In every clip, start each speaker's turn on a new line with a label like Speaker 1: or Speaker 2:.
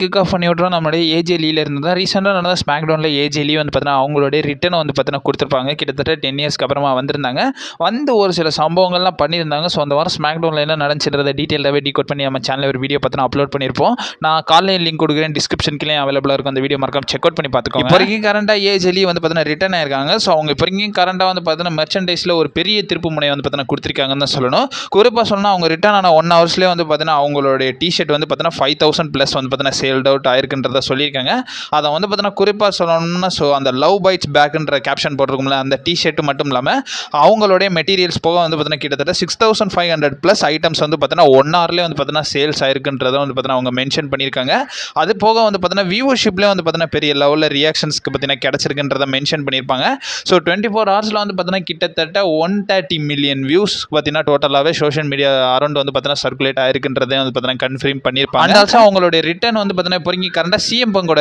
Speaker 1: Kick of பண்ணி விட்றோம் நம்மளுடைய ஏஜே லீல இருந்து தான் ரீசெண்டாக நடந்த ஸ்மாக் டவுனில் ஏஜே லீ வந்து பார்த்தீங்கன்னா அவங்களுடைய ரிட்டர்னை வந்து பார்த்தீங்கன்னா கொடுத்துருப்பாங்க. கிட்டத்தட்ட 10 இயர்ஸ்க்கு அப்புறமா வந்திருந்தாங்க. வந்து ஒரு சில சம்பவங்கள்லாம் பண்ணியிருந்தாங்க. ஸோ அந்த வாரம் ஸ்மாக் டவுனில் என்ன நடந்துச்சுன்றதை டீட்டெயிலாகவே டீகோட் பண்ணி நம்ம சேனலில் ஒரு வீடியோ பார்த்தீங்கன்னா அப்லோட் பண்ணியிருப்போம். நான் காலையில் லிங்க் கொடுக்குறேன், டிஸ்கிரிப்ஷன்லேயே அவைலபிளாக இருக்கும். அந்த வீடியோ மறக்காம செக் அவுட் பண்ணி பார்த்துக்கோங்க. இப்போ வரைக்கும் கரண்டாக ஏஜே லீ வந்து பார்த்தீங்கன்னா ரிட்டர்ன் ஆயிருக்காங்க. ஸோ அவங்க இப்போ வரைக்கும் கரண்டாக வந்து பார்த்தீங்கன்னா மெர்ச்சன்டைஸில் ஒரு பெரிய திருப்பு முனையை வந்து பார்த்தீங்கன்னா கொடுத்துருக்காங்கன்னு தான் சொல்லணும். குறிப்பாக சொன்னால் அவங்க ரிட்டர்ன் ஆன 1 ஹவர்ஸ்லேயே வந்து பார்த்தீங்கன்னா அவங்களுடைய டிஷர்ட் வந்து பார்த்தீங்கன்னா 5000 ப்ளஸ் வந்து பார்த்தீங்கன்னா சேல்ட் அவுட் ஆயிருக்குன்றத சொல்லியிருக்காங்க. அதை வந்து பார்த்தீங்கன்னா குறிப்பாக சொல்லணும்னா அந்த லவ் பைட்ஸ் பேக்குன்ற கேப்ஷன் போட்டிருக்கும்ல, அந்த டிஷர்ட் மட்டும் இல்லாமல் அவங்களுடைய மெட்டீரியல்ஸ் போக வந்து பார்த்தீங்கன்னா கிட்டத்தட்ட 6500 ப்ளஸ் ஐட்டம்ஸ் வந்து பார்த்தீங்கன்னா 1 ஹவர்லேயே வந்து பார்த்தீங்கன்னா சேல்ஸ் ஆயிருக்குன்றதை வந்து பார்த்தீங்கன்னா அவங்க மென்ஷன் பண்ணியிருக்காங்க. அது போக வந்து பார்த்தீங்கன்னா வியூவர்ஷிப்லேயே வந்து பார்த்தீங்கன்னா பெரிய லெவலில் ரியாக்ஷன்ஸ்க்கு பார்த்தீங்கன்னா கிடச்சிருக்குன்றதை மென்ஷன் பண்ணியிருப்பாங்க. ஸோ 24 ஹவர்ஸில் வந்து பார்த்தீங்கன்னா கிட்டத்தட்ட 130 மில்லியன் வியூஸ் பார்த்தீங்கன்னா டோட்டலாகவே சோஷியல் மீடியா அரௌண்ட் வந்து பார்த்தீங்கன்னா சர்க்குலேட் ஆயிருக்குன்றதே வந்து பார்த்தீங்கன்னா கன்ஃபார்ம் பண்ணியிருப்பாங்க. ஆல்சோ அவங்களுடைய ரிட்டர்ன் வந்து பார்த்தீங்கன்னா இப்போ கரண்டாக சிஎம் பங்கோட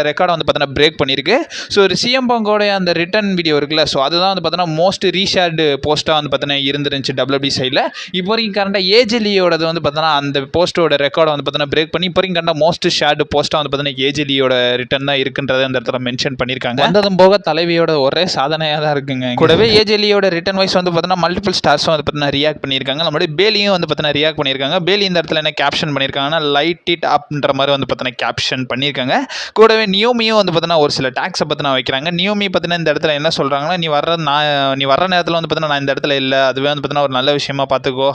Speaker 1: ரெக்கார்டை வந்து பார்த்தீங்கன்னா பிரேக் பண்ணியிருக்கு. ஸோ சிஎம் பங்கோட அந்த ரிட்டர்ன் வீடியோ இருக்குல்ல, ஸோ அதுதான் வந்து பார்த்தீங்கன்னா மோஸ்ட் ரீஷேர்டு போஸ்ட்டாக வந்து பார்த்தீங்கன்னா இருந்துருந்துச்சு டபிள்யூபி சைடில். இப்போ வரைக்கும் கரண்டாக ஏஜிலியோடது வந்து பார்த்தீங்கன்னா அந்த போஸ்ட்டோட ரெக்கார்டை வந்து பார்த்தீங்கன்னா பிரேக் பண்ணி இப்போ வரைக்கும் கரண்டாக மோஸ்ட் ஷேர்டு போஸ்ட்டாக வந்து பார்த்தீங்கன்னா ஏஜிலியோட ரிட்டர்ன் தான் இருக்குன்றதை அந்த இடத்துல மென்ஷன் பண்ணியிருக்காங்க. வந்ததும் போக தலைவியோட ஒரே சாதனையாக தான் இருக்குங்க. கூடவே ஏஜிலியோட ரிட்டர்ன் வைஸ் வந்து பார்த்தீங்கன்னா மல்டிபிள் ஸ்டார்ஸும் வந்து பார்த்தீங்கன்னா ரியாக்ட் பண்ணியிருக்காங்க. நம்மளுடைய பேலியும் வந்து பார்த்தீங்கன்னா ரியாக்ட் பண்ணியிருக்காங்க. பேலி இந்த இடத்துல என்ன கேப்ஷன் பண்ணியிருக்காங்கன்னா லைட் இட் அப்ன்ற மாதிரி வந்து பார்த்தீங்கன்னா கேப்ஷன் பண்ணியிருக்காங்க. கூடவே நியோமியும் வந்து பார்த்தீங்கன்னா ஒரு சில டேக்ஸை பற்றினா வைக்கிறாங்க. நியோமி பார்த்தீங்கன்னா இந்த இடத்துல என்ன சொல்கிறாங்கன்னா, நீ வர்ற நேரத்தில் வந்து பார்த்தீங்கன்னா நான் இந்த இடத்துல இல்லை, அதுவே வந்து பார்த்தீங்கன்னா ஒரு நல்ல விஷயமா பார்த்துக்கோ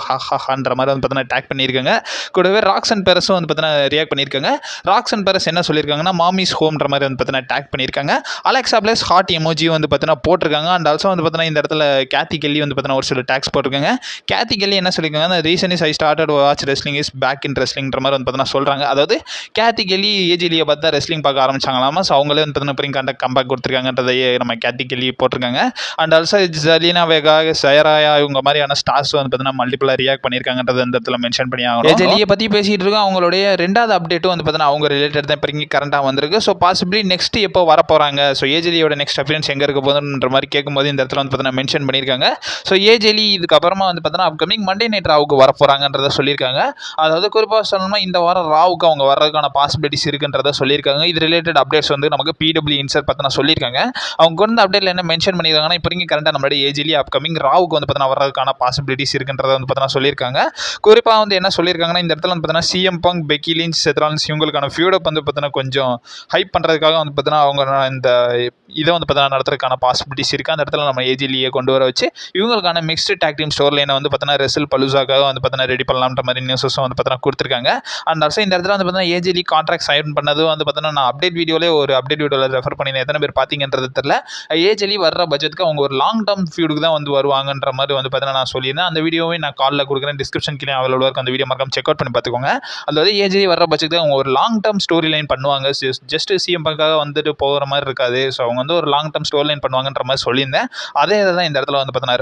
Speaker 1: ஹான்ற மாதிரி வந்து பார்த்தீங்கன்னா டேக் பண்ணியிருக்காங்க. கூடவே ராக்ஸன் பெரஸும் வந்து பார்த்தீங்கன்னா ரியாக்ட் பண்ணியிருக்காங்க. ராக்ஸன் பெரஸ் என்ன சொல்லியிருக்காங்கன்னா மாமிஸ் ஹோம்ன்ற மாதிரி வந்து பார்த்தீங்கன்னா டேக் பண்ணியிருக்காங்க. அலெக்ஸா பிளஸ் ஹார்ட் எமோஜி வந்து பார்த்தீங்கன்னா போட்டிருக்காங்க. அண்ட் ஆல்சோ வந்து பார்த்தீங்கன்னா இந்த இடத்துல கேத்தி கெல்லி வந்து பார்த்தீங்கன்னா ஒரு சில டேக்ஸ் போட்டிருக்காங்க. கேத்தி கெல்லி என்ன சொல்லியிருக்காங்க, reason is I started watch wrestling is back in ரெஸ்லிங்ன்ற மாதிரி வந்து பார்த்தீங்கன்னா சொல்கிறாங்க. அதாவது கேத்தி கெல்லி ஏஜிலியை பார்த்து தான் ரெஸ்லிங் பார்க்க ஆரம்பிச்சாங்களாமா. ஸோ அவங்களே வந்து பார்த்தீங்கன்னா கம்பேக் கொடுத்துருக்காங்கன்றதையே நம்ம கேத்தி கெல்லி போட்டிருக்காங்க. அண்ட் ஆல்சோ ஜலீனா வேகா, சயராயா இவங்க மாதிரியான ஸ்டார்ஸ் வந்து பார்த்தீங்கன்னா மல்டிபிளாக ரியாக்ட் பண்ணியிருக்காங்கன்றது இந்த இடத்துல மென்ஷன் பண்ணி ஆகணும். ஏஜிலியை பற்றி பேசிகிட்டு இருக்கோம். அவங்களுடைய 2வது அப்டேட்டும் வந்து பார்த்தீங்கன்னா அவங்க ரிலேட்டட் தான் இப்போ கரண்டாக வந்திருக்கு. ஸோ பாசிபிளி நெக்ஸ்ட் எப்போ வர போகிறாங்க, ஸோ ஏஜிலியோட நெக்ஸ்ட் அப்பியரன்ஸ் எங்கே இருக்க போகுதுன்ற மாதிரி கேட்கும்போது இந்த இடத்துல வந்து பார்த்தீங்கன்னா மென்ஷன் பண்ணியிருக்காங்க. ஸோ ஏஜிலி இதுக்கப்புறமா வந்து பார்த்தீங்கன்னா அப்கமிங் மண்டே நைட் ராவுக்கு வர போகிறாங்கன்றத சொல்லியிருக்காங்க. அதாவது குறிப்பாக சொல்லணும்னா இந்த வாரம் ராவுக்கு அவங்க வர்றதுக்கான பாசிபிலிட்டிஸ் இருக்குன்றத சொல்லியிருக்காங்க. இது ரிலேட்டட் அப்டேட்ஸ் வந்து நமக்கு பிடபிள்யூ இன்சர் பற்றி நான் சொல்லியிருக்காங்க. அவங்க கொண்டு அப்டேட்டில் என்ன மென்ஷன் பண்ணியிருக்காங்கன்னா, இப்போ கரண்டாக நம்மளுடைய ஏஜிலி அப்கமிங் ராவுக்கு வந்து பார்த்தீங்கன்னா வர்றதுக்கான பாசிபிலிட்டிஸ் இருக்குன்றத வந்து பார்த்தீங்கன்னா சொல்லியிருக்காங்க. குறிப்பாக வந்து என்ன சொல்லியிருக்காங்கன்னா, இந்த இடத்துல வந்து பார்த்தீங்கன்னா சிஎம் பங்க், பெக்கி லிஞ்ச், செத் ராலின்ஸ் இவங்களுக்கான ஃபியூடப் வந்து பார்த்தீங்கன்னா கொஞ்சம் ஹைப் பண்ணுறதுக்காக வந்து பார்த்தீங்கன்னா அவங்க இந்த இதை வந்து பார்த்தீங்கன்னா நடத்துறதுக்கான பாசிபிலிட்டிஸ் இருக்குது. அந்த இடத்துல நம்ம ஏஜிலியை கொண்டு வர வச்சு இவங்களுக்கான மிக்ஸ்டு டேக் டீம் ஸ்டோர் லைனை வந்து பார்த்தீங்கன்னா ரெசில் பலுசாக்காக வந்து பார்த்தீங்கன்னா ரெடி பண்ணலாம்ன்ற மாதிரி நியூஸஸும் வந்து பார்த்தீங்கன்னா கொடுத்துருக்காங்க. அண்ட் ஆல்சோ இந்த இடத்துல வந்து பார்த்தீங்கன்னா ஏஜிலி கான்ட்ராக்ட் சைன் பண்ணதும் வந்து பார்த்தீங்கன்னா நான் அப்டேட் வீடியோவில் ரெஃபர் பண்ணி எத்தனை பேர் பார்த்தீங்கன்றது தெரியல. ஏஜிலி வர்ற பட்ஜெட்டுக்கு அவங்க ஒரு லாங் டர்ம் ஃபியூடுக்கு தான் வந்து வருவாங்கன்ற மாதிரி வந்து பார்த்தீங்கன்னா நான் சொல்லியிருந்தேன். அந்த வீடியோவை நான் காலில் கொடுக்குறேன், டிஸ்கிரிப்ஷன் கீழே அவைலபிளாக இருக்கும். அந்த வீடியோ மறக்காம செக் அவுட் பண்ணி பார்த்துக்கோங்க. அதாவது ஏஜிலி வர்ற பட்ஜெட்டுக்கு அவங்க ஒரு லாங் டர்ம் ஸ்டோரி லைன் பண்ணுவாங்க. ஜஸ்ட் சிஎம் பங்காக வந்துட்டு போகிற மாதிரி இருக்காது. ஸோ அவங்க வந்து ஒரு லாங் டர்ம் ஸ்டோரி லைன் பண்ணுவாங்கன்ற மாதிரி சொல்லியிருந்தேன். அதே தான் இந்த இடத்துல வந்து பார்த்தீங்கன்னா